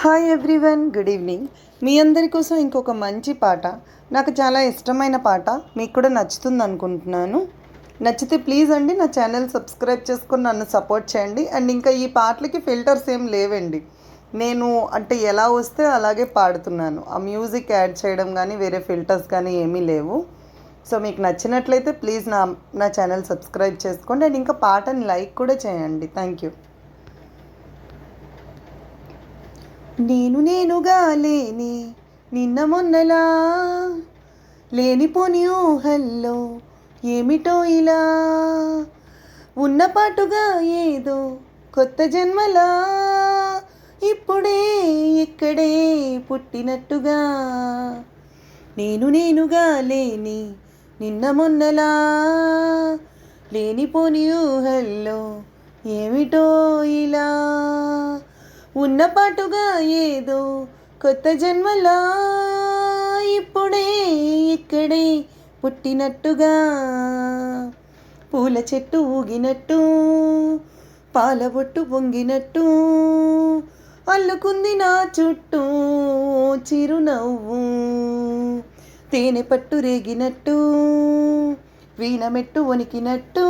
Hi everyone, good evening. మీ అందరి కోసం ఇంకొక మంచి పాట, నాకు చాలా ఇష్టమైన పాట, మీకు కూడా నచ్చుతుంది అనుకుంటున్నాను. నచ్చితే ప్లీజ్ అండి నా ఛానల్ సబ్స్క్రైబ్ చేసుకొని నన్ను సపోర్ట్ చేయండి. అండ్ ఇంకా ఈ పాటలకి ఫిల్టర్స్ ఏం లేవండి, నేను అంటే ఎలా వస్తే అలాగే పాడుతున్నాను. ఆ మ్యూజిక్ యాడ్ చేయడం కానీ వేరే ఫిల్టర్స్ కానీ ఏమీ లేవు. సో మీకు నచ్చినట్లయితే ప్లీజ్ నా ఛానల్ సబ్స్క్రైబ్ చేసుకోండి. అండ్ ఇంకా పాటని లైక్ కూడా చేయండి. Thank you. నేనుగా లేని నిన్న మొన్నలా, లేనిపోని ఊహల్లో ఏమిటో ఇలా, ఉన్నపాటుగా ఏదో కొత్త జన్మలా, ఇప్పుడే ఇక్కడే పుట్టినట్టుగా. నేనుగా లేని నిన్న మొన్నలా, లేనిపోని ఊహల్లో ఏమిటో ఇలా, ఉన్నపాటుగా ఏదో కొత్త జన్మలా, ఇప్పుడే ఇక్కడే పుట్టినట్టుగా. పూల చెట్టు ఊగినట్టు, పాలబొట్టు పొంగినట్టు, అల్లుకుంది నా చుట్టూ చిరునవ్వు. తేనె పట్టు రేగినట్టు, వీణమెట్టు వణికినట్టు,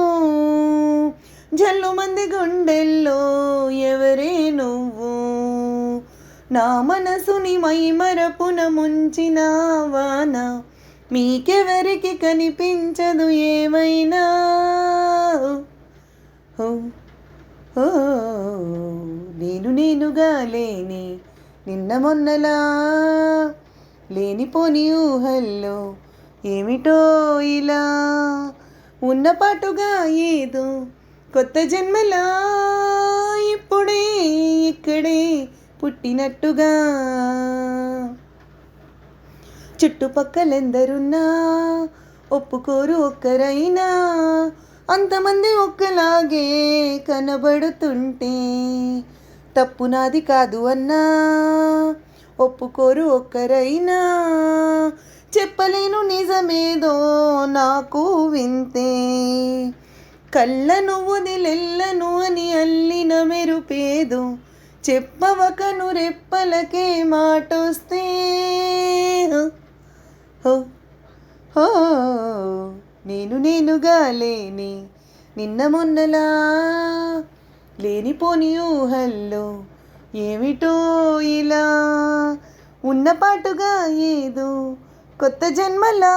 జల్లుమంది గుండెల్లో ఎవరే నువ్వు. నా మనసుని మైమరపున ముంచిన వాన, మీకెవరికి కనిపించదు ఏమైనా. నేనుగా లేని నిన్న మొన్నలా, లేనిపోని ఊహల్లో ఏమిటో ఇలా, ఉన్నపాటుగా ఏదో కొత్త జన్మలా, ఇప్పుడే ఇక్కడే పుట్టినట్టుగా. చుట్టుపక్కలెందరున్నా ఒప్పుకోరు ఒక్కరైనా, అంతమంది ఒక్కలాగే కనబడుతుంటే, తప్పు నాది కాదు అన్నా ఒప్పుకోరు ఒక్కరైనా, చెప్పలేను నిజమేదో నాకు వింతే. కళ్ళను వదిలెల్లను అని అల్లిన మెరుపేదో, చెప్పవకను రెప్పలకే మాటొస్తే. నేనుగా లేని నిన్న మొన్నలా, లేనిపోని ఊహల్లో ఏమిటో ఇలా, ఉన్నపాటుగా ఏదో కొత్త జన్మలా,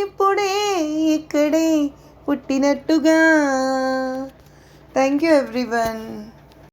ఇప్పుడే ఇక్కడే పుట్టినట్టుగా. Thank you everyone.